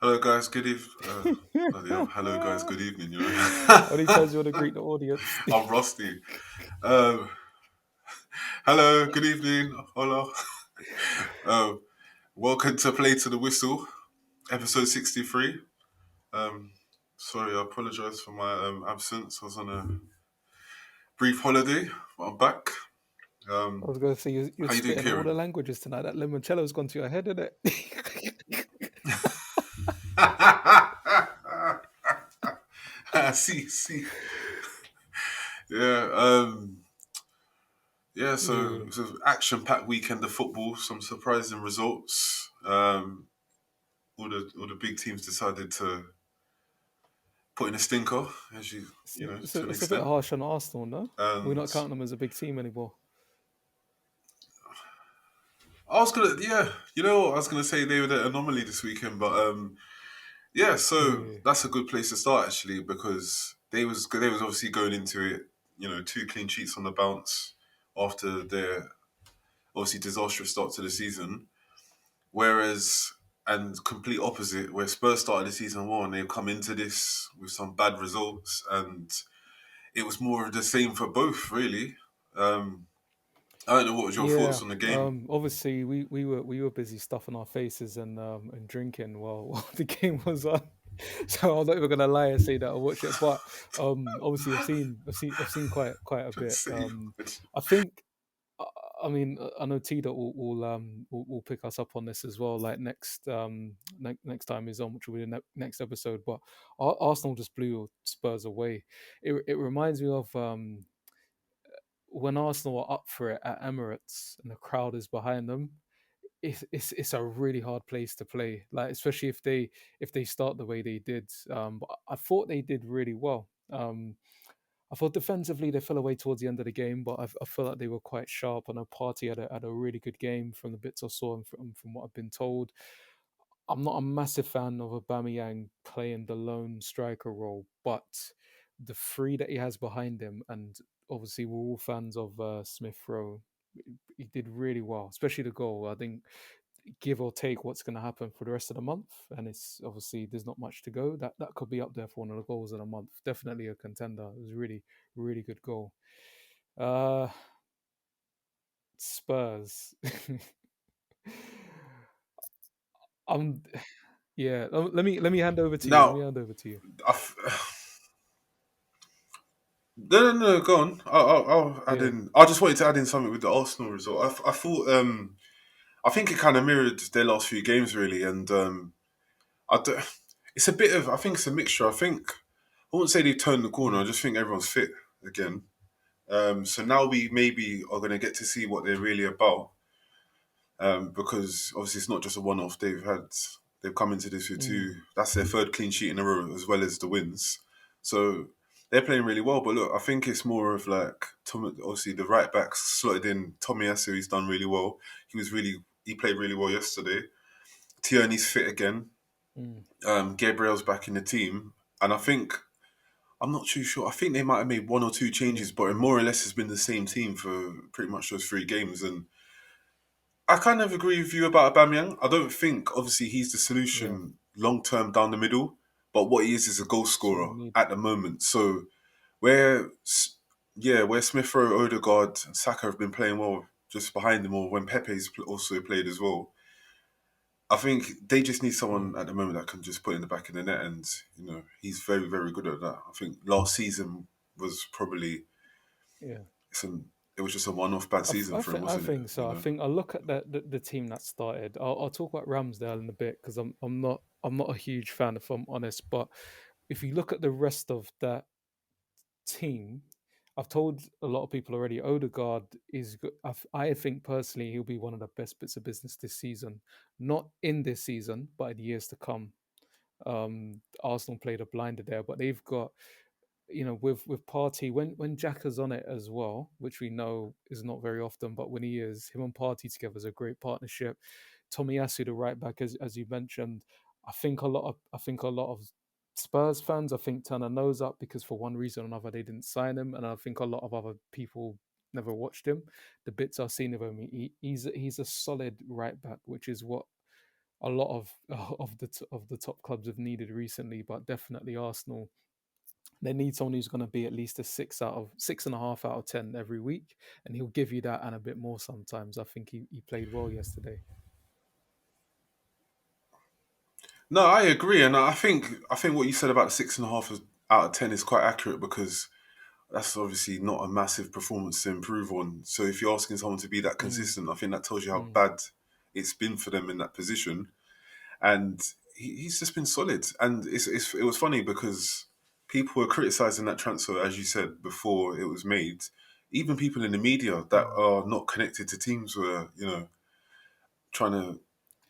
Hello, guys. Good evening. Hello, guys. Good evening. How many times you want to greet the audience? I'm rusty. Um, hello. Good evening. Hola. Um, welcome to Play to the Whistle, episode 63. Um, sorry, I apologise for my absence. I was on a brief holiday, but I'm back. I was going to say you're How you doing, spitting all the Kieran? languages tonight. That limoncello's gone to your head, isn't it? see. Yeah. Yeah, so Yeah. it was an action-packed weekend of football. Some surprising results. All the big teams decided to put in a stinker, as It's to a, an it's a bit extent. harsh on Arsenal, no? We're And not counting them as a big team anymore. I was gonna, yeah, I was gonna say they were the anomaly this weekend, but yeah. So Yeah. that's a good place to start actually because they was obviously going into it, two clean sheets on the bounce after their obviously disastrous start to the season. Whereas, and complete opposite, where Spurs started the season well and they've come into this with some bad results, and it was more of the same for both, really. Um, I don't know what was your thoughts Yeah. on the game. Obviously we were busy stuffing our faces and drinking while the game was on. So I'm not even gonna lie and say that I watched it, but obviously I've seen quite a Don't bit. say much. I think I I mean, I know T dot will pick us up on this as well. Like next time he's on, which will be the next episode. But Arsenal just blew Spurs away. It reminds me of when Arsenal are up for it at Emirates and the crowd is behind them. It's a really hard place to play. Like especially if they start the way they did. But I thought they did really well. I thought defensively they fell away towards the end of the game, but I feel like they were quite sharp. And Party had a really good game from the bits I saw and from what I've been told. I'm not a massive fan of Aubameyang playing the lone striker role, but the three that he has behind him, and obviously we're all fans of Smith Rowe. He did really well, especially the goal. I think give or take what's going to happen for the rest of the month, and it's obviously there's not much to go. That could be up there for one of the goals of the month. Definitely a contender. It was really good goal. Uh Spurs. um yeah. Let me hand over to you. Let me Now, hand over to you. I f- no, go on. I'll add Yeah. in. I just wanted to add in something with the Arsenal result. I thought, I think it kind of mirrored their last few games, really, and I d it's a bit of. I think it's a mixture. I think I wouldn't say they've turned the corner. I Mm, just think everyone's fit again. So now we maybe are going to get to see what they're really about. Because obviously it's not just a one-off. They've come into this with mm, two. That's their third clean sheet in a row, as well as the wins. So they're playing really well. But look, I think it's more of like obviously the right backs slotted in. Tomiyasu, he's done really well. He played really well yesterday. Tierney's fit again. mm. Gabriel's back in the team, and I think I'm not too sure. I think they might have made one or two Yeah. changes, but it more or less has been the same team for pretty much those three games. And I kind of agree with you about Aubameyang. I don't think, obviously, he's the Yeah. solution long term down the middle, but what he is a goal That's what we scorer need. at the moment. So where, where Smith Rowe, Odegaard, and Saka have been playing well just behind them, or when Pepe's also played as well. I think they just need Mm, someone at the moment that can just put it in the back of the net, and he's very, very good at that. I think last season was probably yeah. some. It was just a one-off bad season for him, I wasn't it? think so. I think I look at the team that started. I'll talk about Ramsdale in a bit because I'm not a huge fan if I'm honest. But if you look at the rest of that team, I've told a lot of people already. Odegaard is. I think personally he'll be one of the best bits of business this season. Not in this season, but in years to come. Arsenal played a blinder there, but they've got with Party when Xhaka's on it as well, which we know is not very often, but when he is, him and Party together is a great partnership. Tomiyasu, the right back, as you mentioned, I think a lot of Spurs fans, I think, turn their nose up because for one reason or another they didn't sign him, and I think a lot of other people never watched him. The bits I've seen of him, he's a solid right back, which is what a lot of of the top clubs have needed recently, but definitely Arsenal. They need someone who's going to be at least a 6.5 out of 10 every week, and he'll give you that and a bit more sometimes. I think he played well yesterday. No, I agree, and I think what you said about 6.5 out of 10 is quite accurate because that's obviously not a massive performance to improve on. So if you're asking someone to be that Mm, consistent, I think that tells you how mm, bad it's been for them in that position. And he's just been solid. And it was funny because people were criticizing that transfer, as you said, before it was made. Even people in the media that mm. are not connected to teams were, trying to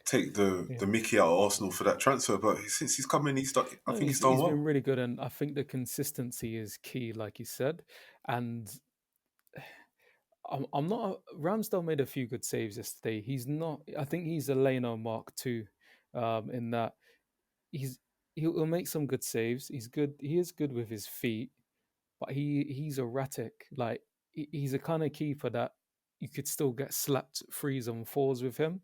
take the Yeah. Mickey out of Arsenal for that transfer. But since he's come in, I No, think he's done he's been well. really good, and I think the consistency is key, like you said. And I'm not. Ramsdale made a few good saves yesterday. He's not. I think he's a Leno Mark too, in that he's he'll make some good saves. He's good. He is good with his feet, but he's erratic. Like he's a kind of keeper that you could still get slapped threes and fours with him.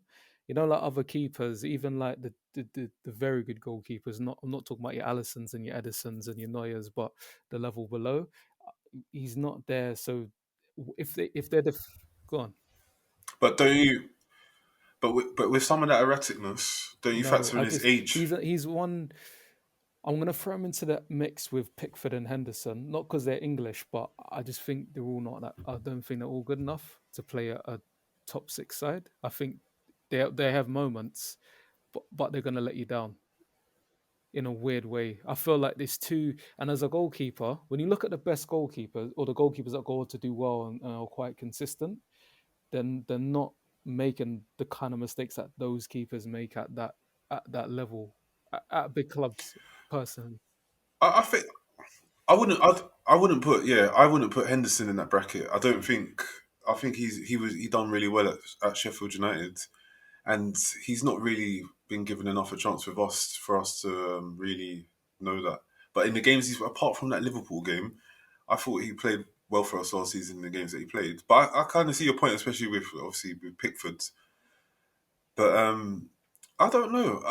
You know, like other keepers, even like the very good goalkeepers. Not I'm not talking about your Allisons and your Edisons and your Neuers, but the level below. He's not there. So if they're go on. But don't you? But with some of that erraticness, don't you No, factor in I his just age? he's one. I'm gonna throw him into that mix with Pickford and Henderson, not because they're English, but I just think they're all not that. I don't think they're all good enough to play a top six side. I think they have moments, but they're gonna let you down in a weird way. I feel like there's two, and as a goalkeeper, when you look at the best goalkeepers or the goalkeepers that go on to do well and are quite consistent, then they're not making the kind of mistakes that those keepers make at that level at big clubs. Personally, I think I wouldn't put I wouldn't put Henderson in that bracket. I don't think. I think he done really well at Sheffield United, and he's not really been given enough a chance with us for us to really know that. But in the games he's apart from that Liverpool game, I thought he played well for us last season in the games that he played. But I kind of see your point, especially with obviously with Pickford. But I don't know.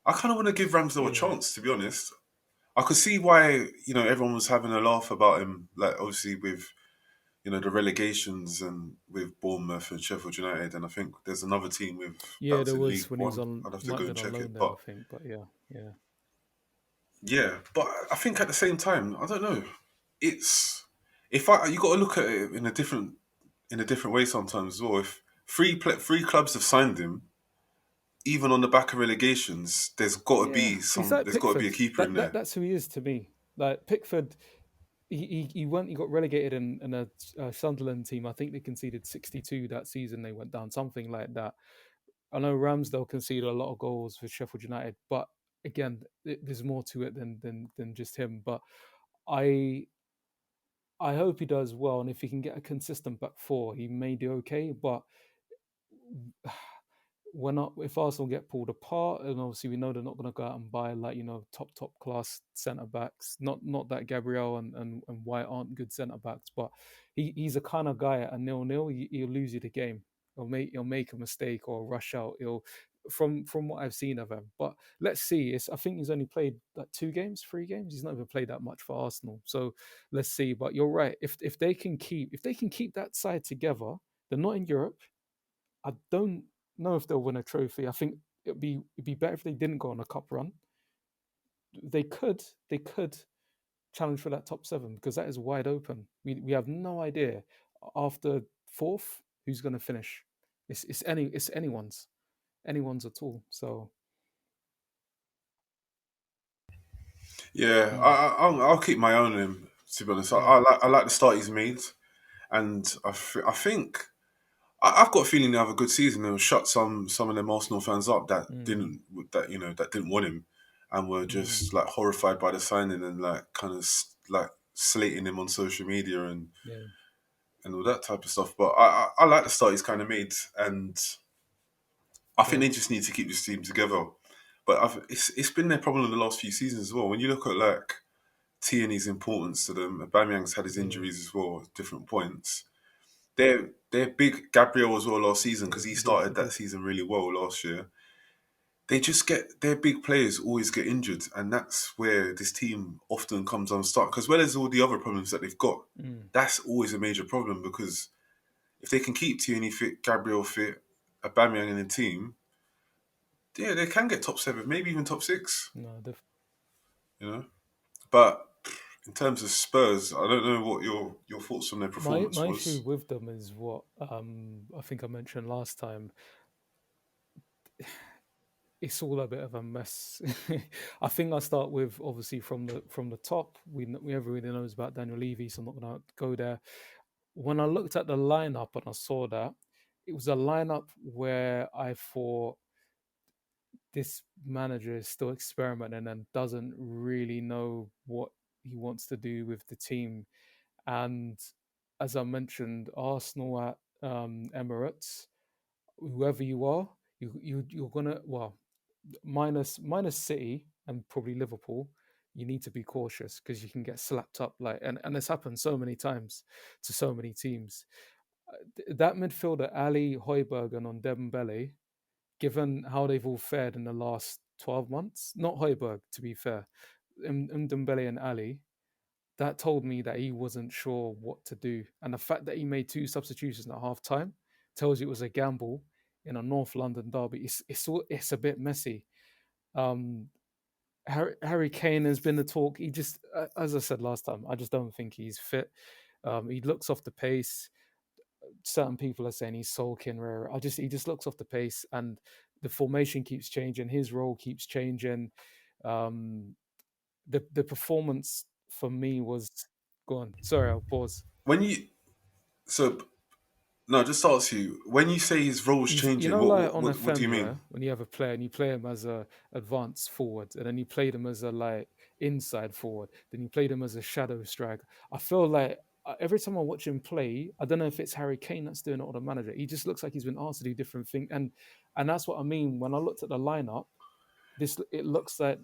I kind of want to give Ramsdale a yeah. chance, to be honest. I could see why everyone was having a laugh about him, like obviously with the relegations and with Bournemouth and Sheffield United, and I think there's another team with that Yeah, was there in was League when he was One. on, I'd have to might go have and been on check loan it, there, I but think. But yeah, yeah, yeah, but I think at the same time, I don't know. It's if I you got to look at it in a different way sometimes as well. If three clubs have signed him, even on the back of relegations, yeah. He's like there's got to be a Pickford. keeper in there. That's who he is to me. Like Pickford, he got relegated in a Sunderland team. I think they conceded 62 that season. They went down something like that. I know Ramsdale conceded a lot of goals for Sheffield United, but again, there's more to it than just him. But I I hope he does well, and if he can get a consistent back four, he may do okay. But when not, if Arsenal get pulled apart, and obviously we know they're not going to go out and buy like top class centre backs. Not that Gabriel and White aren't good centre backs, but he's a kind of guy at a 0-0, he'll lose you the game. He'll make a mistake or rush out. He'll from what I've seen of him. But let's see. I think he's only played like 2 games, 3 games. He's not even played that much for Arsenal. So let's see. But you're right. If they can keep that side together, they're not in Europe. I don't know if they'll win a trophy. I think it'd be better if they didn't go on a cup run. They could challenge for that top seven because that is wide open. We have no idea after fourth who's going to finish. It's anyone's at all. So Yeah, mm, I'll keep my own on him. To be honest, yeah, I like the start he's made, and I think I've got a feeling he'll have a good season. He'll shut some of them Arsenal fans up that mm, didn't want him, and were mm, just like horrified by the signing and like kind of like slating him on social media yeah, and all that type of stuff. But I like the start he's kind of made, and I think yeah, they just need to keep this team together. But it's been their problem in the last few seasons as well. When you look at like Tierney's importance to them, Aubameyang's had his yeah, injuries as well at different points. They're big Gabriel as well last season yeah. because he He did, he started that did. season really well last year. they just get their big players always get injured, and that's where this team often comes unstuck. Because well as all the other problems that they've got, Mm. that's always a major problem. Because if they can keep Tierney fit, Gabriel fit, Aubameyang in the team, yeah, they can get top seven, maybe even top six. No, You know, but in terms of Spurs, I don't know what your thoughts on their performance my issue was. with them is what I think I mentioned last time. It's all a bit of a mess. I think I start with obviously from the top. We everybody knows about Daniel Levy, so I'm not going to go there. When I looked at the lineup and I saw that it was a lineup where I thought this manager is still experimenting and doesn't really know what he wants to do with the team. And as I mentioned, Arsenal at Emirates, whoever you are, you're gonna minus City and probably Liverpool. You need to be cautious because you can get slapped up and it's happened so many times to so many teams. That midfielder Ali Hoiberg and on Dembele, given how they've all fared in the last 12 months, not Hoiberg to be fair, Dembele and Ali, that told me that he wasn't sure what to do. And the fact that he made two substitutions at half time tells you it was a gamble in a North London derby. It's a bit messy. Um, Harry Kane has been the talk. He just, as I said last time, I just don't think he's fit. He looks off the pace. Certain people are saying he's sulking. Rare. He just looks off the pace, and the formation keeps changing. His role keeps changing. Um, the performance for me was go on. Sorry, I'll pause. When you so no, just to ask you, when you say his role's He's changing, like on what do FM, you yeah, mean? when you have a player and you play him as a advanced forward, and then you play him as a like inside forward, then you play him as a shadow striker. I feel like every time I watch him play, I don't know if it's Harry Kane that's doing it or the manager. He just looks like he's been asked to do different things, and that's what I mean when I looked at the lineup. This it looks like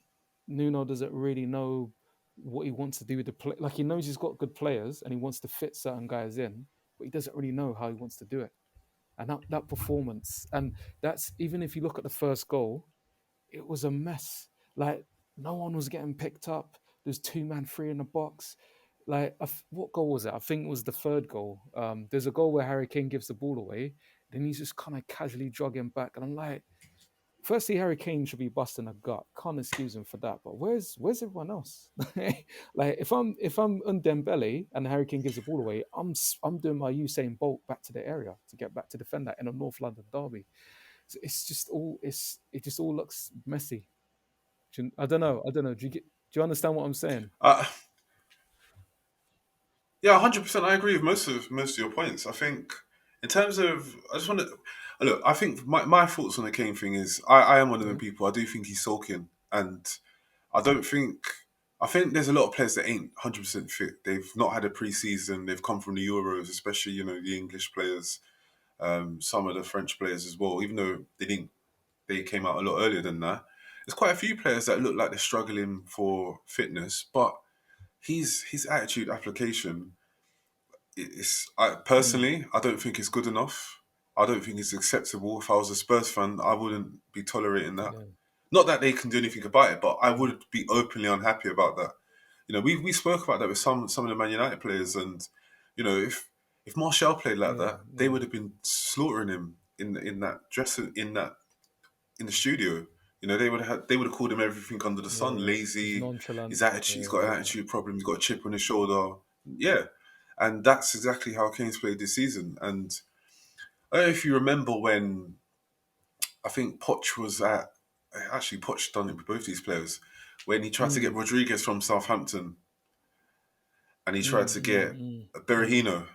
Nuno doesn't really know what he wants to do with the play. Like he knows he's got good players and he wants to fit certain guys in, but he doesn't really know how he wants to do it. And that performance, and that's even if you look at the first goal, it was a mess. Like no one was getting picked up. There's two man free in the box. Like what goal was it? I think it was the third goal. There's a goal where Harry Kane gives the ball away, then he's just kind of casually jogging back, and I'm like, firstly, Harry Kane should be busting a gut. Can't excuse him for that. But where's everyone else? Like if I'm on Dembele and Harry Kane gives the ball away, I'm doing my Usain Bolt back to the area to get back to defend that in a North London derby. So it just all looks messy. I don't know. I don't know. Do you understand what I'm saying? Uh, yeah, 100%. I agree with most of your points. I think in terms of, I just want to look. I think my thoughts on the Kane thing is, I am one of them Yeah. people. I do think he's sulking, and I don't think. I think there's a lot of players that ain't 100% fit. They've not had a pre-season. They've come from the Euros, especially the English players, some of the French players as well. Even though they came out a lot earlier than that. There's quite a few players that look like they're struggling for fitness, but his attitude application Mm, personally, I don't think it's good enough. I don't think it's acceptable. If I was a Spurs fan, I wouldn't be tolerating that. yeah. Not that they can do anything about it, but I Mm, would be openly unhappy about that. We spoke about that with some of the Man United players, and if Martial played like yeah. that, they Yeah. would have been slaughtering him in that dressing in the studio. They would have called him everything under the Yeah. sun, Yeah. He's lazy. His nonchalant. attitude, he's Yeah. got an Yeah. attitude problem. He's got a chip on his shoulder. Yeah, and that's exactly how Kane's played this season. And I don't know if you remember when I think Poch was at. Actually, Poch done it with both these players when he tried to get Mm, Rodriguez from Southampton and he tried mm, to mm, get mm, mm. Berahino. I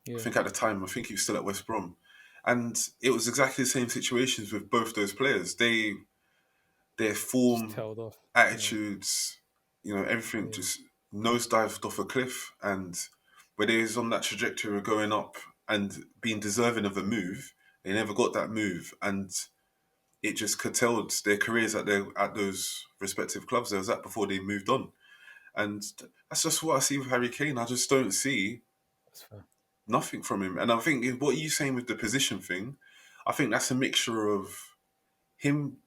Yeah. think at the time, I think he was still at West Brom, and it was exactly the same situations with both those players. Their Just form, tailed off. Yeah. attitudes, everything Yeah. just nosedived off a cliff. And when they was on that trajectory of going up and being deserving of a move, they never got that move, and it just curtailed their careers at those respective clubs they was at before they moved on. And that's just what I see with Harry Kane. I just don't see That's fair. nothing from him. And I think what you saying with the position thing, I think that's a mixture of him.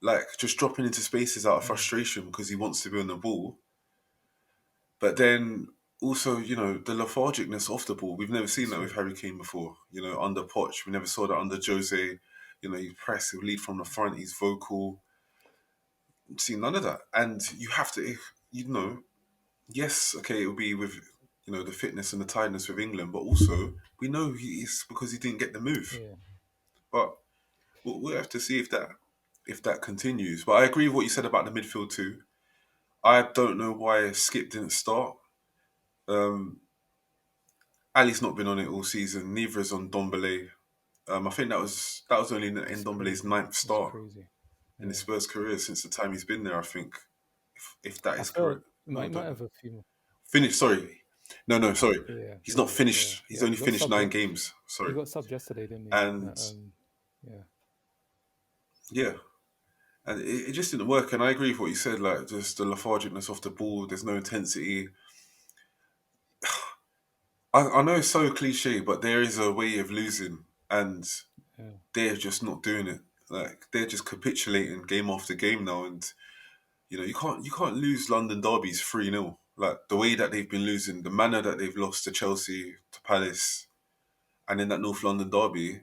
like just dropping into spaces out of Mm, frustration because he wants to be on the ball. But then also, the lethargicness off the ball. We've never seen it's that with true. Harry Kane before. Under Poch, we never saw that under Jose. He press, he'll lead from the front, he's vocal. See none of that. And you have to, yes, okay, it'll be with, the fitness and the tiredness with England, but also we know it's because he didn't get the move. Yeah. But we'll have to see if that continues. But I agree with what you said about the midfield too. I don't know why Skip didn't start. Um, Ali's not been on it all season. Neither is on Dombele. I think that was only in It's Dombele's crazy. ninth It's start crazy. in his Yeah. Spurs career since the time he's been there. I think, if that I is feel correct. he No, I might don't know. have a few more. Finished. Sorry, no, sorry. Yeah. He's not Yeah. Yeah. finished. He's Yeah. only He got finished subbed. 9 games. He Sorry, got subbed yesterday, didn't he? and Yeah. yeah, and it just didn't work. And I agree with what you said. Like just the lethargicness off the ball. There's no intensity. I know it's so cliche, but there is a way of losing, and Yeah. they're just not doing it. Like they're just capitulating game after game now, and you can't lose London derbies 3-0. Like the way that they've been losing, the manner that they've lost to Chelsea, to Palace, and in that North London derby,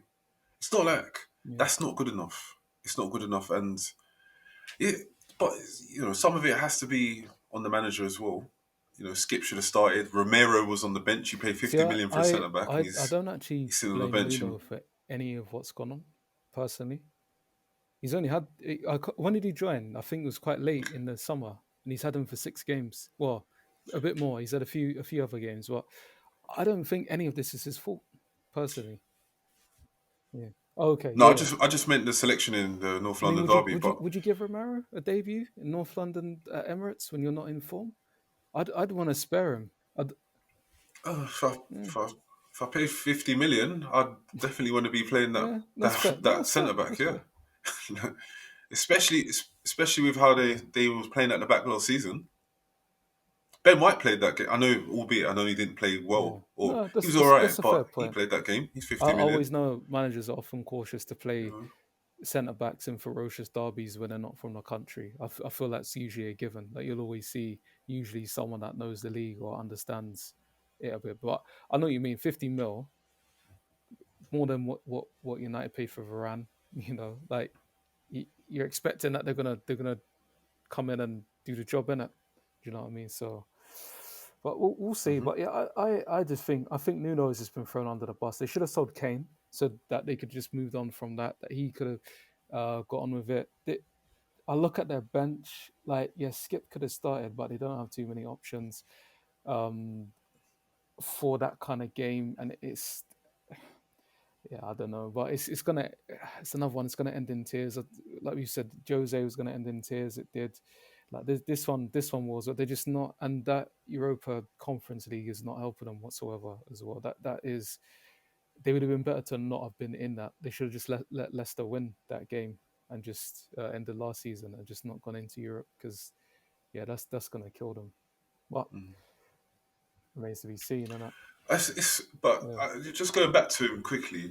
it's not like Yeah. that's not good enough. It's not good enough, and it. But some of it has to be on the manager as well. Skip should have started. Romero was on the bench. You pay See, 50 million for a centre back, and I he's don't actually he's sitting on the blame bench. Nuno And for any of what's gone on. Personally, he's only had. When did he join? I think it was quite late in the summer, and he's had him for 6 games. Well, a bit more. He's had a few other games, but I don't think any of this is his fault. Personally, yeah. Oh, okay, no, yeah, I yeah. just I just meant the selection in the North I mean, London would you derby, would you but. would you give Romero a debut in North London at Emirates when you're not in form? I'd want to spare him. If I, Yeah, if I if I pay 50 million, I'd definitely want to be playing that yeah, that's fair. that No, that that's fair. centre back. That's Yeah, fair. especially with how they Yeah, they was playing at the back last season. Ben White played that game. I know, albeit I know he didn't play yeah. well, or No, he that's was all that's that's right, a fair but he point. played that game. He's I 50 always million. know managers are often cautious to You play know, centre backs in ferocious derbies when they're not from the country. I feel that's usually a given. That you'll always see usually someone that knows the league or understands it a bit. But I know what you mean. 50 mil more than what United paid for Varane. Like you're expecting that they're gonna come in and do the job in it. Do you know what I mean? So, but we'll see. hmm But yeah, I just think Nuno has just been thrown under the bus. They should have sold Kane so that they could just moved on from that. That he could have got on with it. I look at their bench. Like, yes, Skip could have started, but they don't have too many options um, for that kind of game, and it's yeah, I don't know, but it's another one. It's gonna end in tears. Like you said, Jose was gonna end in tears. It did. Like this one was. They're just not, and that Europa Conference League is not helping them whatsoever as well. That is, they would have been better to not have been in that. They should have just let Leicester win that game and just ended last season and just not gone into Europe because yeah, that's gonna kill them. But remains to be seen, and that but yeah, just going back to him quickly,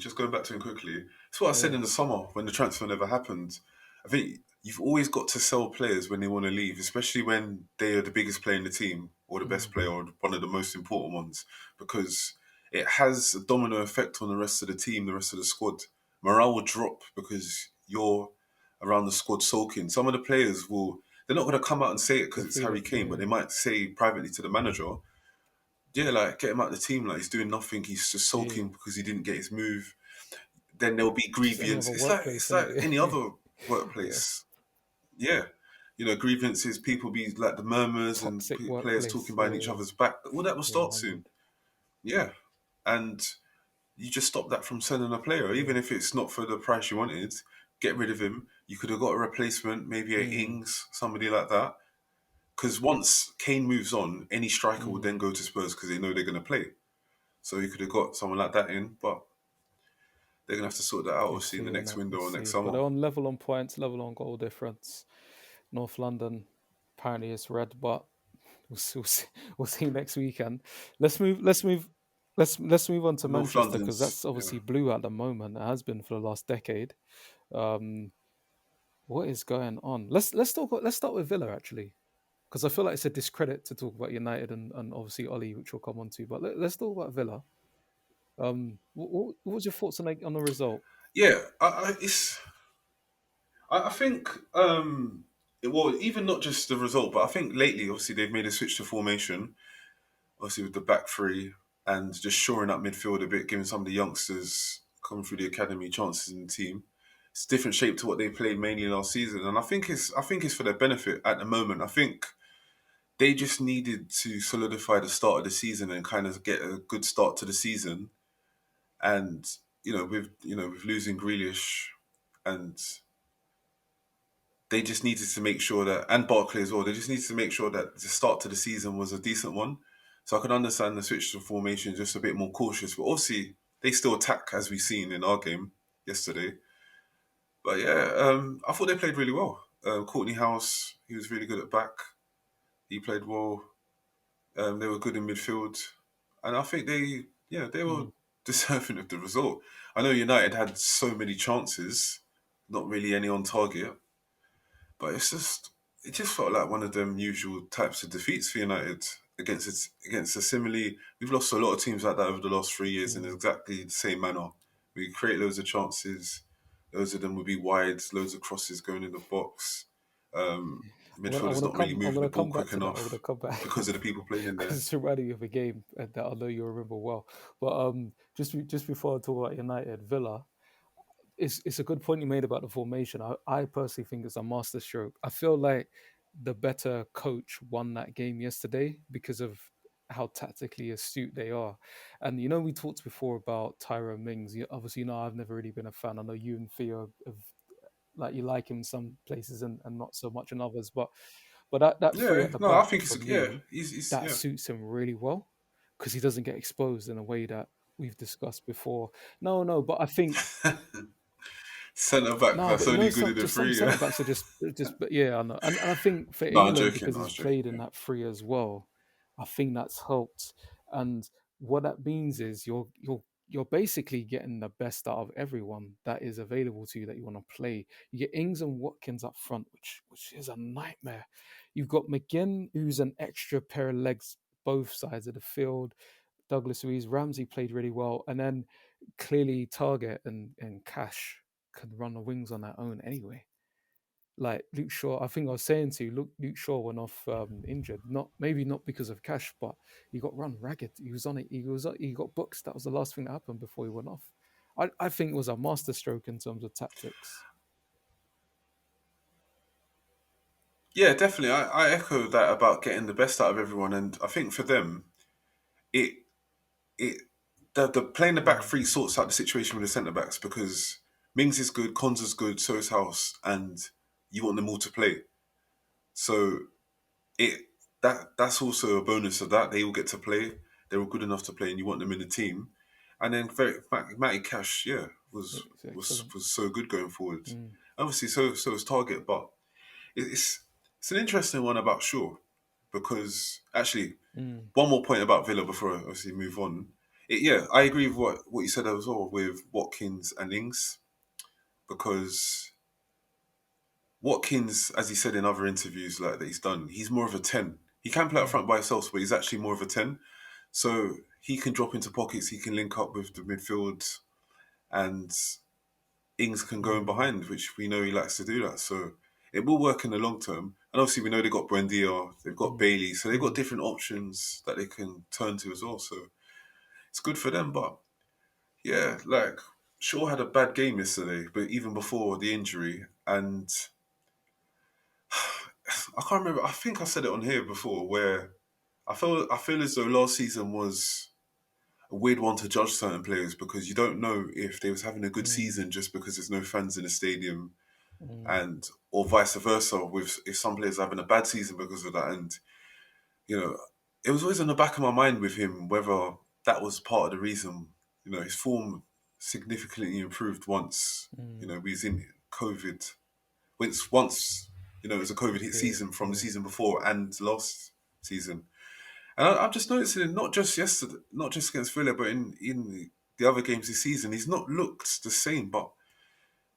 it's what I said yeah, in the summer when the transfer never happened. I think you've always got to sell players when they want to leave, especially when they are the biggest player in the team or the best mm, player or one of the most important ones, because it has a domino effect on the rest of the team, the rest of the squad. Morale will drop because you're around the squad sulking. Some of the players they're not going to come out and say it they because it's feel Harry it. Kane, but Yeah, they might say privately to the manager, yeah, like get him out of the team. Like he's doing nothing. He's just yeah. sulking because he didn't get his move. Then there'll be Just any grievance. other It's like workplace, it's isn't like it? any other Yeah, workplace. Yeah, grievances. People be like the murmurs and toxic players talking workplace. behind each Yeah, other's back. All that will yeah, start soon. 100. Yeah, and you just stop that from selling a player, Yeah, even if it's not for the price you wanted. Get rid of him. You could have got a replacement, maybe a mm, Ings, somebody like that. Because once Kane moves on, any striker will mm. then go to Spurs because they know they're going to play. So you could have got someone like that in, but they're gonna have to sort that out, We'll obviously, in the see, and next that we'll window or next see. But summer. they're on level on points, level on goal difference. North London apparently is red, but we'll see next weekend. Let's move. Let's move. Let's move on to North Manchester because London's, that's yeah. obviously blue at the moment. It has been for the last decade. Um, What is going on? Let's start with Villa actually, because I feel like it's a discredit to talk about United and obviously Ollie, which we'll come on to. But let's talk about Villa. What was your thoughts on the result? Yeah, I think well, even not just the result, but I think lately, obviously, they've made a switch to formation, obviously with the back three and just shoring up midfield a bit, giving some of the youngsters coming through the academy chances in the team. It's a different shape to what they played mainly last season, and I think it's for their benefit at the moment. I think they just needed to solidify the start of the season and kind of get a good start to the season. And with losing Grealish, and they just needed to make sure that, and Barkley as well, they just needed to make sure that the start to the season was a decent one. So I can understand the switch to formation, just a bit more cautious, but obviously they still attack as we've seen in our game yesterday. But yeah, I thought they played really well. Courtney House, he was really good at back. He played well. They were good in midfield, and I think they were Mm. deserving of the result. I know United had so many chances, not really any on target, but it just felt like one of them usual types of defeats for United against a similarly. We've lost a lot of teams like that over the last 3 years in Mm. exactly the same manner. We create loads of chances, loads of them would be wide, loads of crosses going in the box. Um, Midfielders not really I'm moving the gonna ball come back quick to that. I'm gonna enough come back because of the people playing in because there. it's reminding me of a game that I know you remember well. But just before I talk about United, Villa, it's a good point you made about the formation. I personally think it's a masterstroke. I feel like the better coach won that game yesterday because of how tactically astute they are. And we talked before about Tyrone Mings. Obviously, I've never really been a fan. I know you and Theo have like you like him in some places and not so much in others. But that three Yeah, at the no, I back think for yeah, me, he's that yeah. suits him really well because he doesn't get exposed in a way that we've discussed before. No, but I think Centre back no, that's but only good some in the just some free. centre Yeah. backs are just but yeah, I know. And I think for No, I'm England joking. because I he's was joking. played in Yeah. that three as well, I think that's helped. And what that means is you're basically getting the best out of everyone that is available to you that you want to play. You get Ings and Watkins up front, which is a nightmare. You've got McGinn, who's an extra pair of legs both sides of the field. Douglas Luiz, Ramsey played really well, and then clearly Target and Cash can run the wings on their own anyway. Like Luke Shaw, I think I was saying to you, Luke Shaw went off injured. Not maybe not because of Cash, but he got run ragged. He was on it. He got booked. That was the last thing that happened before he went off. I think it was a masterstroke in terms of tactics. Yeah, definitely. I echo that about getting the best out of everyone, and I think for them, it it the playing the back Mm, three sorts out the situation with the centre backs because Mings is good, Cons is good, so is House, and you want them all to play. So it that's also a bonus of that they all get to play. They're all good enough to play, and you want them in the team. And then Matty Cash, yeah, it's excellent. was so good going forward. Mm, Obviously, so is Target, but it's it's an interesting one about Shaw because actually mm, one more point about Villa before I obviously move on. Yeah, I agree with what you said as well with Watkins and Ings because Watkins, as he said in other interviews like that he's done, he's more of a 10. He can play up mm, front by himself, but he's actually more of a 10. So he can drop into pockets, he can link up with the midfield, and Ings can go in mm, behind, which we know he likes to do that. So it will work in the long term. And obviously, we know they've got Buendia, they've got mm, Bailey, so they've got mm. different options that they can turn to as well. So it's good for them. But yeah, like Shaw had a bad game yesterday, but even before the injury, and I can't remember. I think I said it on here before, where I feel as though last season was a weird one to judge certain players because you don't know if they was having a good Mm, season just because there's no fans in the stadium, mm, and or vice versa. With if some players are having a bad season because of that, and you know, it was always in the back of my mind with him whether that was part of the reason. His form significantly improved once. mm. We was in COVID. Once it was a COVID hit Yeah, season from the yeah. season before and last season. And I'm just noticing it not just yesterday, not just against Villa, but in the other games this season, he's not looked the same. But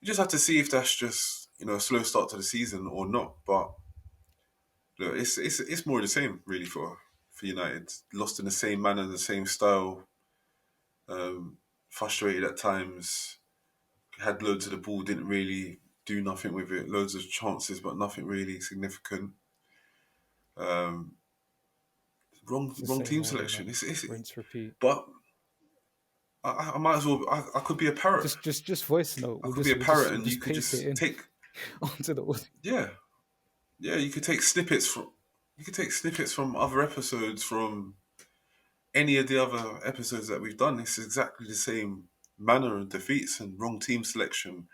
you just have to see if that's just a slow start to the season or not. But look, it's more of the same really for United. Lost in the same manner, the same style. Frustrated at times. Had loads of the ball, didn't really do nothing with it. Loads of chances, but nothing really significant. Um, It's the wrong same team old, isn't it? selection. It's Rinse, repeat. but I might as well. I could be a parrot. Just voice note. I could be a parrot, We'll and you just could paste it just in take. onto the audio. Yeah, yeah. You could take snippets from. You could take snippets from other episodes, from any of the other episodes that we've done. It's exactly the same manner of defeats and wrong team selection.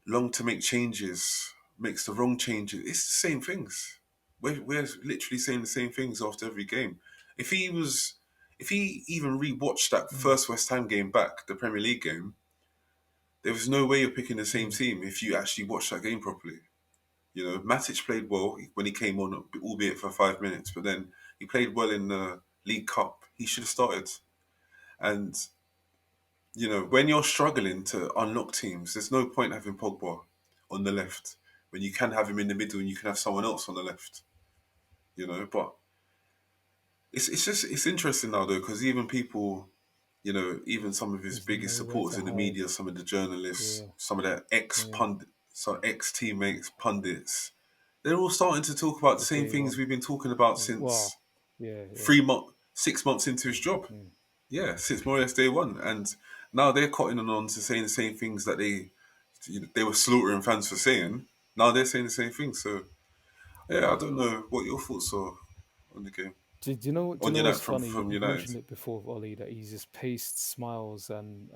Long to make changes, makes the wrong changes. It's the same things. We're literally saying the same things after every game. If he was, if he even rewatched that Mm, first West Ham game back, the Premier League game, there was no way you're picking the same mm. team if you actually watched that game properly. Matic played well when he came on, albeit for 5 minutes, but then he played well in the League Cup. He should have started. And when you're struggling to unlock teams, there's no point having Pogba on the left when you can have him in the middle and you can have someone else on the left. But it's interesting now though, because even people, even some of his There's biggest nowhere supporters to in the hide. media, some of the journalists, Yeah, some of their ex yeah. pundit, some ex teammates, pundits, they're all starting to talk about the They same gave things up. we've been talking about Well, since yeah, yeah. 3 months, 6 months into his job. Mm. Yeah, since more or less day one, and now they're cottoning on to saying the same things that they were slaughtering fans for saying. Now they're saying the same thing. So yeah, I don't know what your thoughts are on the game, Do you know? Do you on know what's United funny? from You've United. mentioned it before, Ollie, that he's just paced smiles and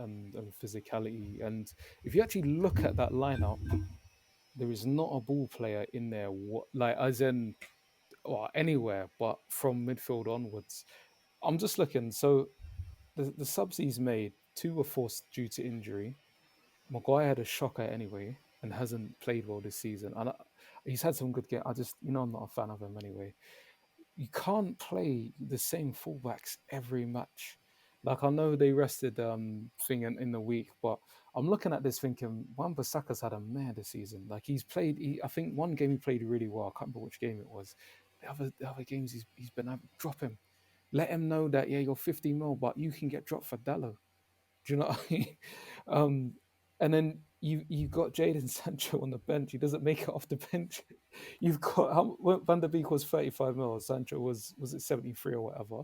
physicality. And if you actually look at that lineup, there is not a ball player in there. What like as in or anywhere, but from midfield onwards. I'm just looking. So the subs he's made, two were forced due to injury. Maguire had a shocker anyway and hasn't played well this season. And he's had some good games. I'm not a fan of him anyway. You can't play the same fullbacks every match. Like I know they rested thing in the week, but I'm looking at this thinking Wan-Bissaka's had a mare this season. Like he's played. I think one game he played really well. I can't remember which game it was. The other games he's been able drop him. Let him know that yeah you're 50 mil, but you can get dropped for Dallo. Do you know what I mean? Um, and then you got Jadon Sancho on the bench. He doesn't make it off the bench. You've got Van der Beek was 35 mil. Sancho was it 73 or whatever.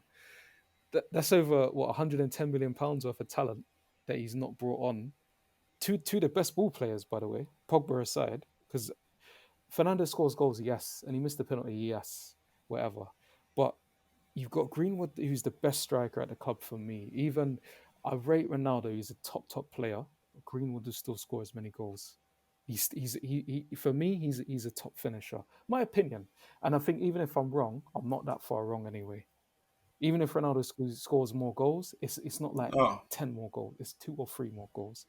That's over what 110 million pounds worth of talent that he's not brought on. Two the best ball players, by the way, Pogba aside, because Fernandes scores goals, yes, and he missed the penalty, yes, whatever. But you've got Greenwood, who's the best striker at the club for me. Even I rate Ronaldo; he's a top player. But Greenwood will still score as many goals. He for me, he's a top finisher. My opinion, and I think even if I'm wrong, I'm not that far wrong anyway. Even if Ronaldo scores more goals, it's not like Oh, 10 more goals. It's 2 or 3 more goals.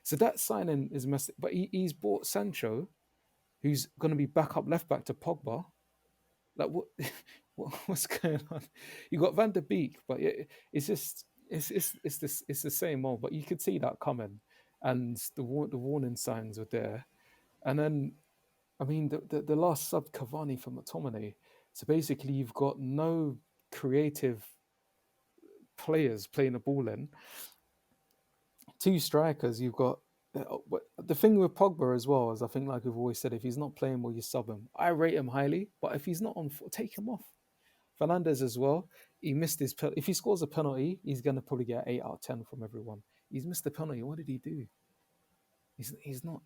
So that signing is messed. But he's bought Sancho, who's going to be backup left back to Pogba. Like what, what's going on? You got Van der Beek, but it's just it's the same old. But you could see that coming, and the warning signs were there. And then I mean the last sub Cavani for McTominay. So basically, you've got no creative players playing the ball in. Two strikers. You've got the thing with Pogba as well is I think like we've always said, if he's not playing well, you sub him. I rate him highly, but if he's not on, take him off. Fernandez as well. He missed his. If he scores a penalty, he's going to probably get 8 out of 10 from everyone. He's missed the penalty. What did he do? He's not.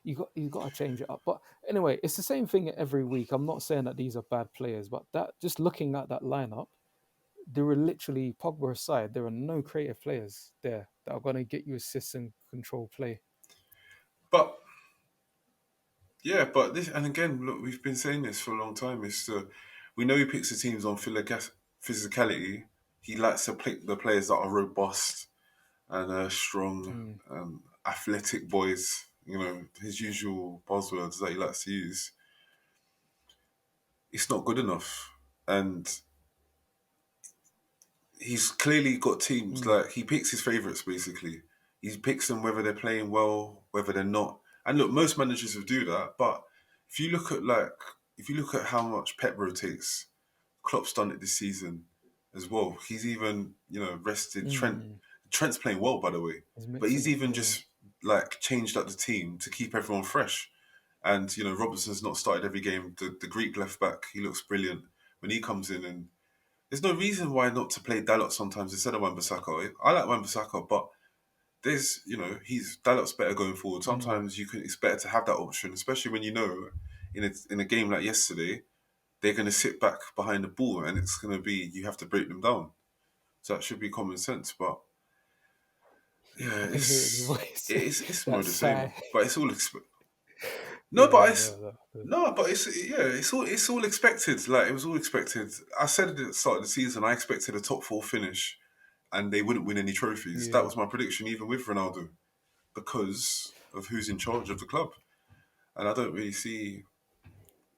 You got to change it up. But anyway, it's the same thing every week. I'm not saying that these are bad players, but that just looking at that lineup, there are literally Pogba aside, there are no creative players there that are going to get you assists and control play. but yeah, but this, and again, look, we've been saying this for a long time. We know he picks the teams on physicality. He likes to pick the players that are robust and strong, Mm, athletic boys. His usual buzzwords that he likes to use. It's not good enough, and he's clearly got teams mm, like he picks his favorites basically. He picks them whether they're playing well, whether they're not. And look, most managers will do that, but if you look at how much Pep rotates, Klopp's done it this season as well. He's even rested Trent. Mm. Trent's playing well, by the way, He's but he's mixing it. even Yeah. just like changed up the team to keep everyone fresh. And Robertson's not started every game. The Greek left back, he looks brilliant when he comes in, and there's no reason why not to play Dalot sometimes instead of Wan-Bissaka. I like Wan-Bissaka, but he's Dalot's better going forward. Mm. Sometimes it's better to have that option, especially when in a game like yesterday they're going to sit back behind the ball and it's going to be you have to break them down. So that should be common sense. But yeah, I can hear it in your voice. it's more That the same. sigh. But it's all no, but Yeah, it's no. no, but it's all expected. Like it was all expected. I said at the start of the season I expected a top four finish and they wouldn't win any trophies. That Yeah. was my prediction, even with Ronaldo, because of who's in charge of the club. And I don't really see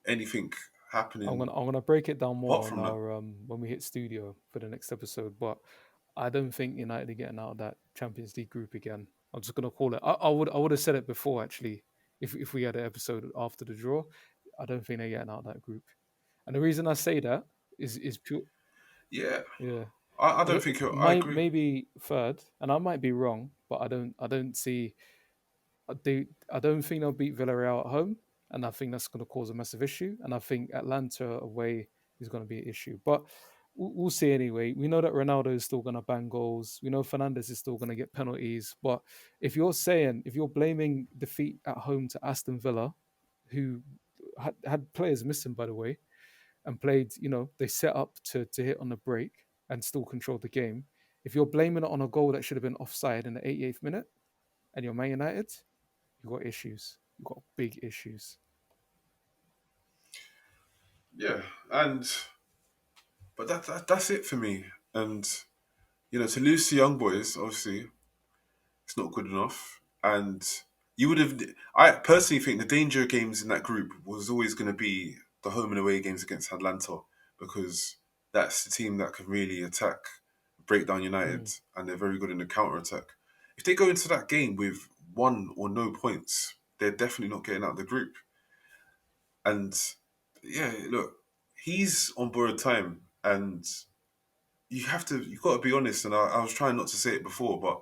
anything happening I'm gonna break it down apart more on from that. our when we hit studio for the next episode. But I don't think United are getting out of that Champions League group again. I'm just gonna call it. I would have said it before actually. If we had an episode after the draw, I don't think they're getting out of that group. And the reason I say that is pure. Yeah, Yeah. I don't think I My agree. maybe third, and I might be wrong, but I don't see I don't think they'll beat Villarreal at home, and I think that's going to cause a massive issue. And I think Atlanta away is going to be an issue. But we'll see anyway. We know that Ronaldo is still going to bang goals. We know Fernandez is still going to get penalties. But if you're blaming defeat at home to Aston Villa, who had players missing by the way, and played, they set up to hit on the break and still controlled the game. If you're blaming it on a goal that should have been offside in the 88th minute, and you're Man United, you got issues. You got big issues. Yeah, but that's it for me. And to lose to young boys, obviously, it's not good enough. And you would have. I personally think the danger games in that group was always going to be the home and away games against Atlanta because that's the team that can really attack, break down United, Mm. and they're very good in the counter attack. If they go into that game with one or no points, they're definitely not getting out of the group. And yeah, look, he's on borrowed time, and you've got to be honest. And I was trying not to say it before, but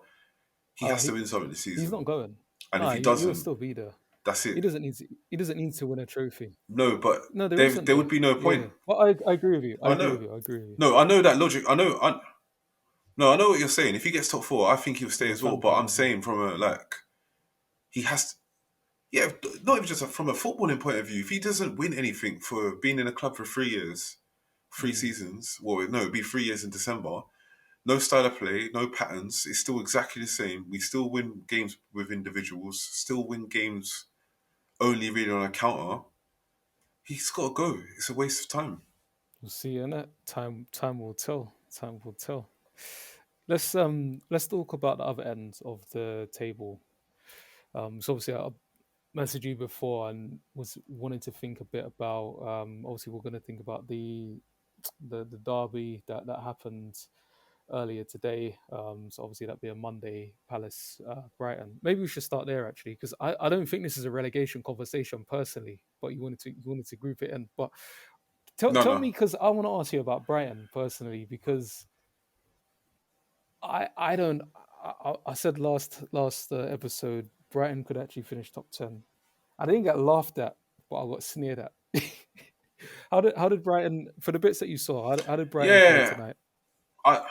he Oh, has to win something this he's season. not going. And if Nah, he he'll doesn't, still be there. that's He it. doesn't need to. He doesn't need to win a trophy. No, but No, there there isn't there would though. be no Yeah, point. well, I agree with you. I I agree with know. you. I agree with you. No, I know that logic. No, I know what you're saying. If he gets top four, I think he'll stay From a as well. fan But point I'm of view. saying from a he has to, yeah, not even just from a footballing point of view. If he doesn't win anything for being in a club for 3 years, three Mm. seasons, well, no, it'd be 3 years in December. No style of play, no patterns. It's still exactly the same. We still win games with individuals. Still win games only really on a counter. He's got to go. It's a waste of time. We'll see, innit? Time will tell. Time will tell. Let's talk about the other end of the table. So obviously I messaged you before and was wanting to think a bit about. Obviously we're going to think about the derby that happened earlier today. So obviously that'd be a Monday, Palace Brighton. Maybe we should start there actually, because I don't think this is a relegation conversation personally, but you wanted to group it in. But No, tell no. me, because I want to ask you about Brighton personally, because I don't. I said last episode Brighton could actually finish top 10. I didn't get laughed at, but I got sneered at. How did Brighton, for the bits that you saw? How did Brighton play Yeah, tonight? I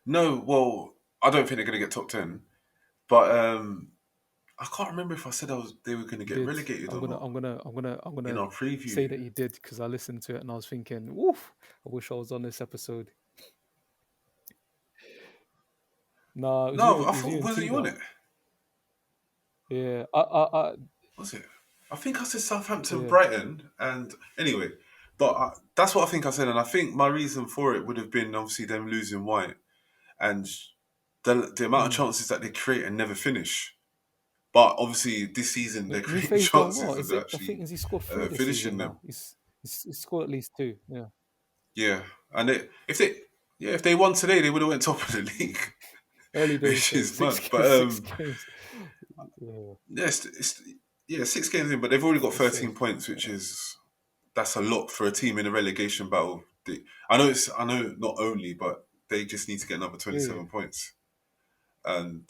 no. Well, I don't think they're going to get top 10. But I can't remember if I said they were going to You get did. relegated I'm or gonna not I'm gonna I'm gonna I'm in gonna our preview. say that you did, because I listened to it and I was thinking, woof, I wish I was on this episode. No, No, it I was thought you and wasn't you on Tida. it? Yeah, I Was it? I think I said Southampton, yeah. Brighton, and anyway. But that's what I think I said, and I think my reason for it would have been obviously them losing White and the amount of Mm. chances that they create and never finish. But obviously, this season they're creating Nufe's done chances well. and Is they're it? I think actually has he scored three this finishing season them. now? He's scored at least two. Yeah, Yeah, and if they won today, they would have went top of the league, early days which though. is Six mad. games, But six games. Yeah, yes, yeah, 6 games in, but they've already got it's 13 safe. points, which Yeah, is that's a lot for a team in a relegation battle. I know not only, but they just need to get another yeah, yeah. 27 points, and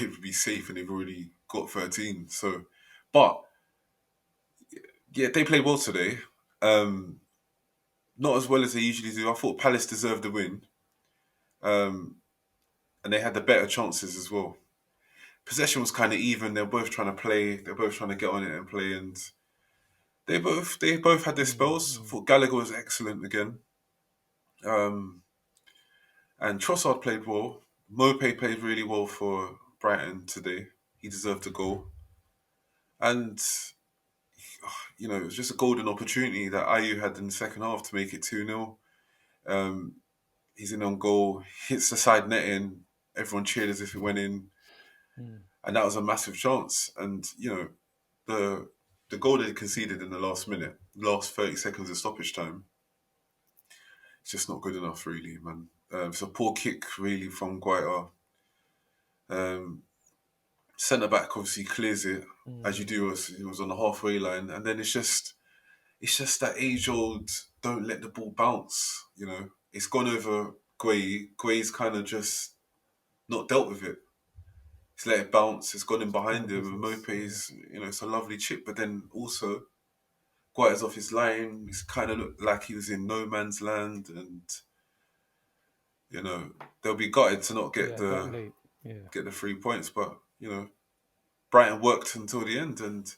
they would be safe, and they've already got 13. So, but yeah, they played well today. Um, Not as well as they usually do. I thought Palace deserved the win, um, and they had the better chances as well. Possession was kind of even. They're both trying to play. They're both trying to get on it and play, and they both had their Mm, spells. I mm, thought Gallagher was excellent again, um, and Trossard played well. Mope played really well for Brighton today. He deserved a goal, and it was just a golden opportunity that Ayew had in the second half to make it 2-0. Um, he's in on goal, hits the side netting. Everyone cheered as if it went in, mm. and that was a massive chance. And the the goal they conceded in the last 30 seconds of stoppage time, it's just not good enough, really, man. It's a poor kick, really, from Guaita. Um, Centre back obviously clears it as you Mm, do. It was on the halfway line, and then it's just that age old don't let the ball bounce. It's gone over Guay. Guay's kind of just not dealt with it. He's let it bounce. It's gone in it's none behind of him. And business. Yeah. Mope's, it's a lovely chip, but then also Guaita's off his line. He's kind of looked like he was in no man's land, and they'll be gutted to not get Yeah, that the late. Yeah. 3 points. But Brighton worked until the end, and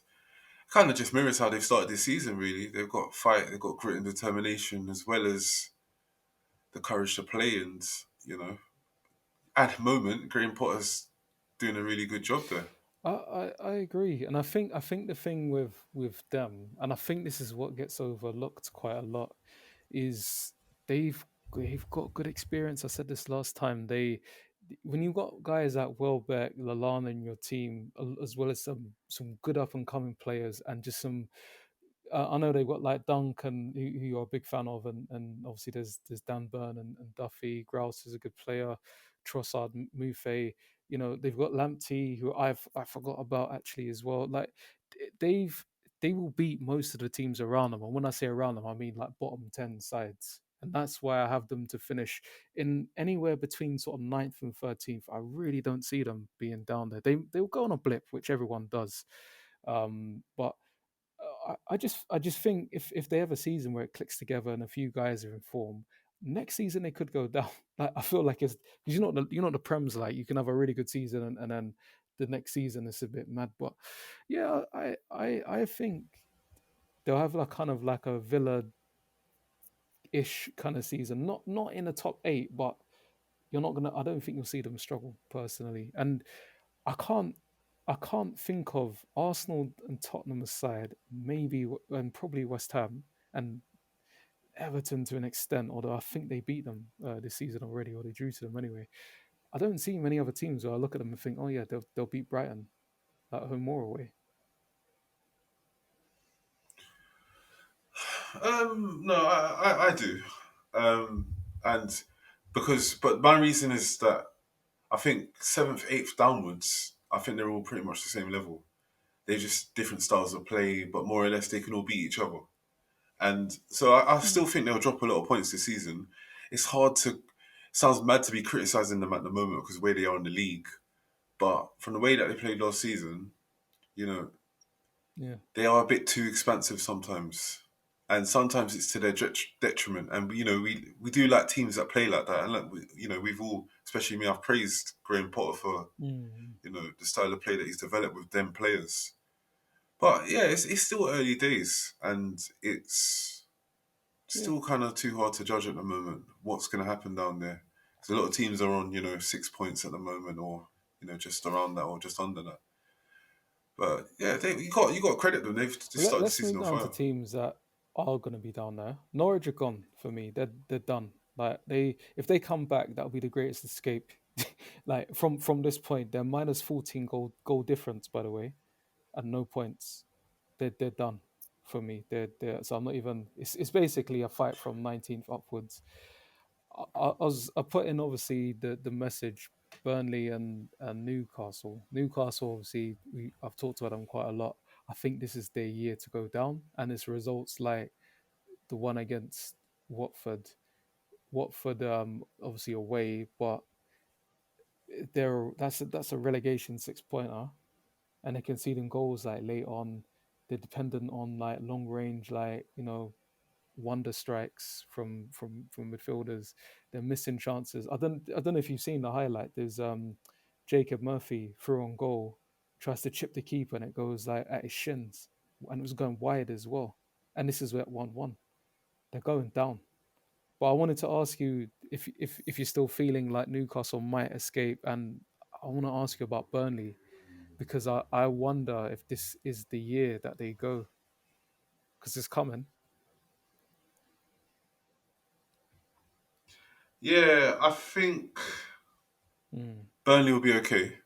kind of just mirrors how they've started this season. Really, they've got fight, they've got grit and determination, as well as the courage to play. And at the moment, Graham Potter's doing a really good job there. I agree, and I think the thing with them, and I think this is what gets overlooked quite a lot, is they've got good experience. I said this last time. When you've got guys like Welbeck, Lallana in your team, as well as some good up and coming players, and just some I know they've got like Duncan, who you're a big fan of, and obviously there's Dan Burn and Duffy. Grouse is a good player. Trossard, Muffe. They've got Lamptey, who I forgot about actually as well. Like they've they will beat most of the teams around them, and when I say around them, I mean like bottom 10 sides. And that's why I have them to finish in anywhere between sort of ninth and 13th. I really don't see them being down there. They'll go on a blip, which everyone does. But I just think if they have a season where it clicks together and a few guys are in form, next season they could go down. Like I feel like it's because you're not the Prem's, like you can have a really good season and then the next season is a bit mad. But yeah, I think they'll have like kind of like a Villa ish kind of season. Not in the top eight, but you're not gonna. I don't think you'll see them struggle personally. And I can't I can't think of Arsenal and Tottenham aside, maybe and probably West Ham and Everton to an extent. Although I think they beat them this season already, or they drew to them anyway. I don't see many other teams where I look at them and think, oh yeah, they'll beat Brighton at home or away. No, I do, and but my reason is that I think seventh, eighth downwards, I think they're all pretty much the same level. They're just different styles of play, but more or less they can all beat each other. And so I Mm, still think they'll drop a lot of points this season. It's hard to, sounds mad to be criticising them at the moment because of where they are in the league. But from the way that they played last season, you know, yeah. they are a bit too expansive sometimes. And sometimes it's to their detriment. And, we do like teams that play like that. And, like, we've all, especially me, I've praised Graham Potter for, Mm, the style of play that he's developed with them players. But yeah, it's still early days. And it's yeah. still kind of too hard to judge at the moment what's going to happen down there. Because a lot of teams are on, 6 points at the moment, or just around that, or just under that. But yeah, you got to credit them. They've just Well, started the let's season move on down to fire. teams that are going to be down there. Norwich are gone for me. They're done. Like if they come back, that'll be the greatest escape. Like from this point, they're minus 14 goal difference, by the way, and no points. They're done for me. They're so I'm not even. It's basically a fight from 19th upwards. I put in obviously the message Burnley and Newcastle. Newcastle, obviously, I've talked about them quite a lot. I think this is their year to go down, and it's results like the one against Watford. Watford, obviously away, but that's a relegation 6 pointer, and they're conceding goals like late on. They're dependent on like long range, like wonder strikes from midfielders. They're missing chances. I don't know if you've seen the highlight. There's Jacob Murphy through on goal, tries to chip the keeper and it goes like at his shins, and it was going wide as well. And this is at 1-1. They're going down. But I wanted to ask you if you're still feeling like Newcastle might escape, and I want to ask you about Burnley because I wonder if this is the year that they go because it's coming. Yeah, I think Mm, Burnley will be okay.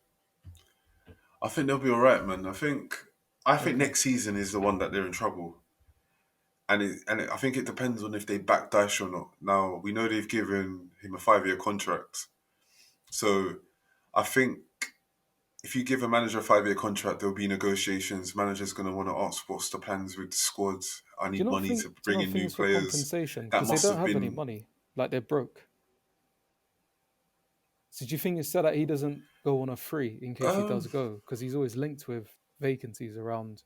I think they'll be all right, man. I think okay. next season is the one that they're in trouble, I think it depends on if they back Dyche or not. Now we know they've given him a 5-year contract, so I think if you give a manager a 5-year contract, there'll be negotiations. Manager's going to want to ask what's the plans with the squads. I Do you need not money think? to Do you bring not in think new it's for players. compensation That because they must don't have have any been money? Like they're broke. So do you think it's so that he doesn't go on a free in case he does um, go? Because he's always linked with vacancies around,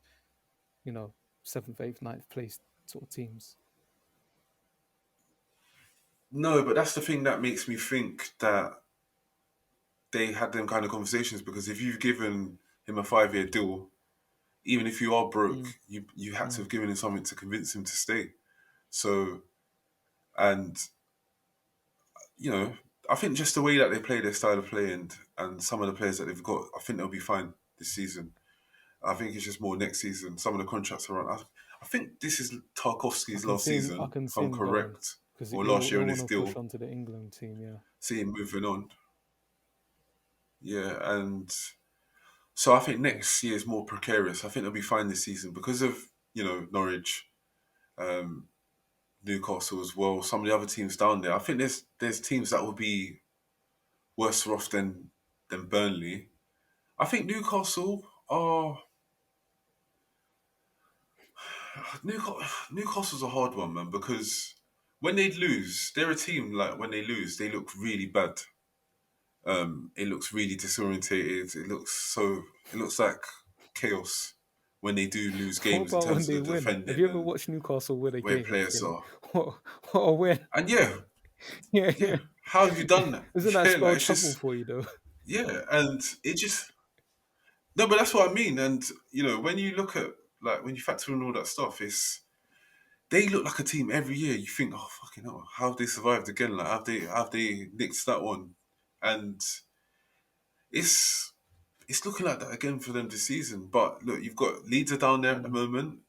you know, seventh, eighth, ninth place sort of teams. no, but that's the thing that makes me think that they had them kind of conversations because if you've given him a 5-year deal, even if you are broke, Mm, you had to mm. have given him something to convince him to stay. So and I think just the way that they play their style of play and some of the players that they've got, I think they'll be fine this season. I think it's just more next season. Some of the contracts are on. I think this is I Tarkovsky's can last see him. I season, can if see I'm him going correct, because or last year he'll on want his to push deal. onto the England team. Yeah. See him moving on. Yeah, and so I think Mm. next year is more precarious. I think they'll be fine this season because of Norwich, um, Newcastle as well. Some of the other teams down there. I think there's teams that will be worse off than Burnley. I think Newcastle are Newcastle's a hard one, man, because when they lose, they're a team like when they lose, they look really bad. It looks really disorientated. It looks like chaos when they do lose What games in about when terms of they the win? Have defending you ever and watched Newcastle win a where game and players think, are. what, what a win? And yeah, Yeah, yeah. yeah. How have you done that? Isn't that Yeah, like spelled it's trouble just for you though? yeah, and it just no, but that's what I mean. And when you look at like when you factor in all that stuff, it's they look like a team every year. You think, oh fucking hell, how have they survived again? Like have they nicked that one? And it's it's looking like that again for them this season. But look, you've got Leeds are down there at the Mm. moment.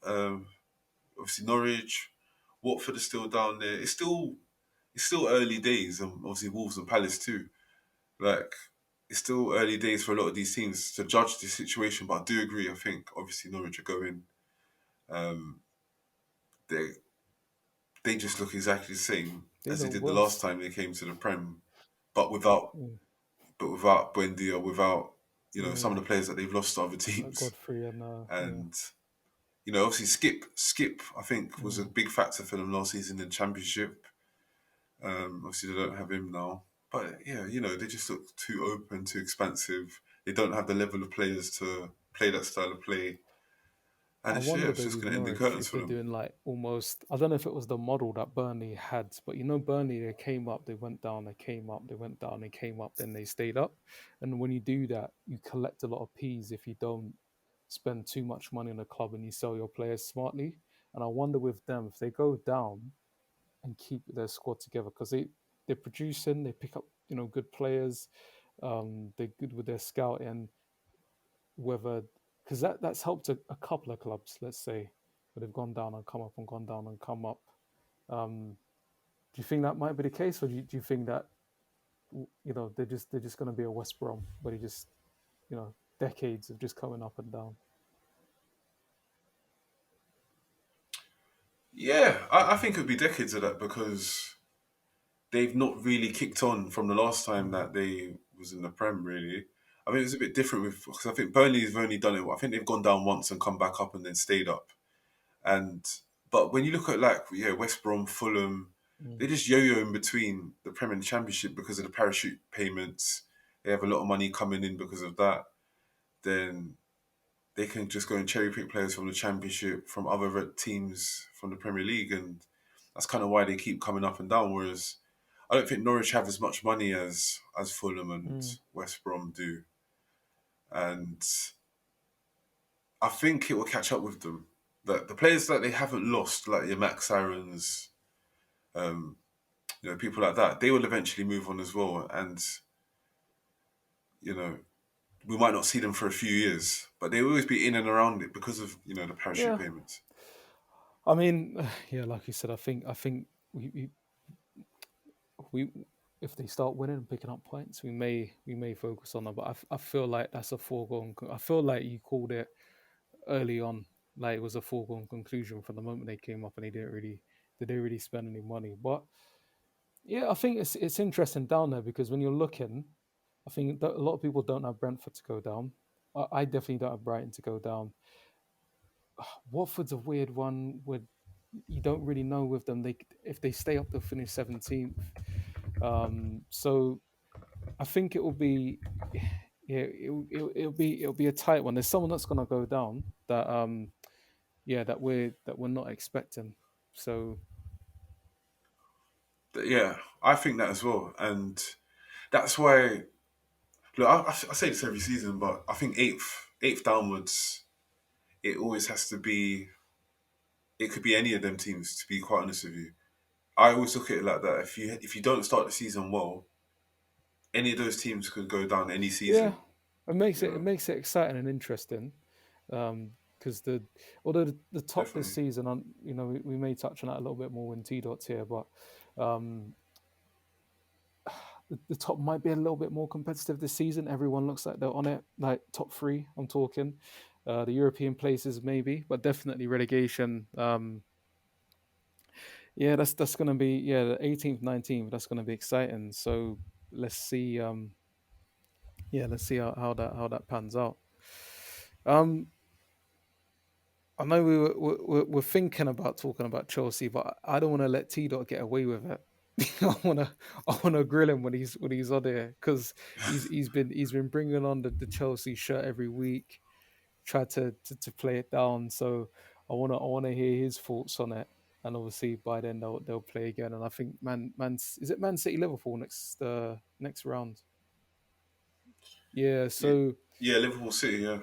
Obviously Norwich, Watford is still down there. It's still early days, and obviously Wolves and Palace too. Like it's still early days for a lot of these teams to judge the situation. But I do agree. I think obviously Norwich are going. Um, they they just look exactly the same They're as they the did the last worst. time they came to the Prem, but without Mm. Buendia, without some of Yeah, the players that they've lost to other like teams. Godfrey and yeah. And obviously Skip I think was a Mm. big factor for them last season in the Championship. Obviously they don't have him now, but yeah, they just look too open, too expansive. They don't have the level of players to play that style of play, and I it's wonder it's though just with going to end the Norwich curtains if for they're them. doing like almost. I don't know if it was the model that Burnley had, but Burnley they came up, they went down, they came up, they went down, they came up, then they stayed up. And when you do that, you collect a lot of P's if you don't spend too much money on a club and you sell your players smartly. And I wonder with them if they go down and keep their squad together because they're producing, they pick up good players, they're good with their scouting whether because that's helped a couple of clubs, let's say, where they've gone down and come up and gone down and come up. Um, do you think that might be the case, or do you think that they're just going to be a West Brom where they just decades of just coming up and down? Yeah, I think it would be decades of that because they've not really kicked on from the last time Mm, that they was in the Prem really. I mean, it was a bit different with because I think Burnley's only done it. I think they've gone down once and come back up and then stayed up. And but when you look at like West Brom, Fulham, they Mm. just yo-yo in between the Premier and Championship because of the parachute payments. They have a lot of money coming in because of that. Then they can just go and cherry pick players from the Championship, from other teams from the Premier League, and that's kind of why they keep coming up and down. Whereas I don't think Norwich have as much money as Fulham and Mm. West Brom do, and I think it will catch up with them. The players that they haven't lost, like your Max Irons, um, people like that, they will eventually move on as well. And you know, we might not see them for a few years, but they will always be in and around it because of the parachute Yeah, payments. I mean, yeah, like you said, I think we we if they start winning and picking up points, we may focus on that. But I feel like that's a foregone. I feel like you called it early on, like it was a foregone conclusion from the moment they came up and they didn't really spend any money. But yeah, I think it's interesting down there because when you're looking, I think that a lot of people don't have Brentford to go down. I definitely don't have Brighton to go down. Watford's a weird one. With you don't really know with them. If they stay up, they'll finish 17th. So I think it will be, yeah, it'll be a tight one. There's someone that's gonna go down that yeah that we're not expecting. So Yeah, I think that as well, and that's why. Look, I say this every season, but I think eighth downwards, it always has to be. It could be any of them teams. To be quite honest with you, I always look at it like that. If you don't start the season well, any of those teams could go down any yeah, season. it makes You it it know, makes it exciting and interesting. Because although the top this definitely. season, on we may touch on that a little bit more when T dots here, but um, the top might be a little bit more competitive this season. Everyone looks like they're on it, like top three. I'm talking the European places maybe, but definitely relegation. Yeah, that's gonna be the 18th, 19th. That's gonna be exciting. So let's see. Let's see how that pans out. Um, I know we're thinking about talking about Chelsea, but I don't want to let T Dot get away with it. I wanna grill him when he's on there because he's been bringing on the Chelsea shirt every week, try to play it down. So I wanna hear his thoughts on it, and obviously by then they'll play again. And I think is it Man City Liverpool next round? Yeah, Yeah, so yeah, Liverpool City. Yeah,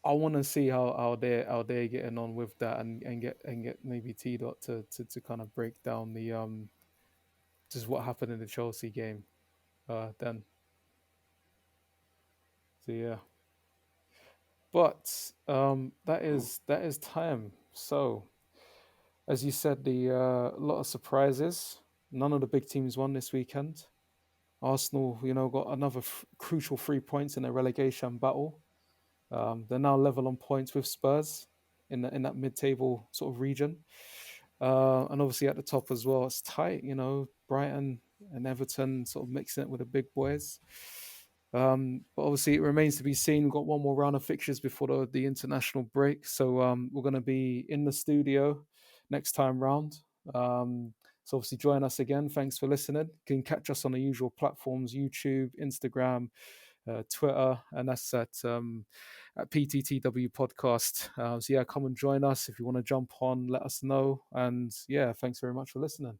I want to see how they're getting on with that and get maybe T dot to kind of break down the just what happened in the Chelsea game. Then so yeah, but that cool. is that is time. So as you said, the lot of surprises. None of the big teams won this weekend. Arsenal, got another crucial 3 points in their relegation battle. They're now level on points with Spurs in that mid-table sort of region, and obviously at the top as well, it's tight. Brighton and Everton sort of mixing it with the big boys. But obviously, it remains to be seen. We've got one more round of fixtures before the international break, so we're going to be in the studio next time round. So obviously, join us again. Thanks for listening. You can catch us on the usual platforms: YouTube, Instagram, Twitter, and that's at PTTW Podcast. So yeah, come and join us if you want to jump on. Let us know, and yeah, thanks very much for listening.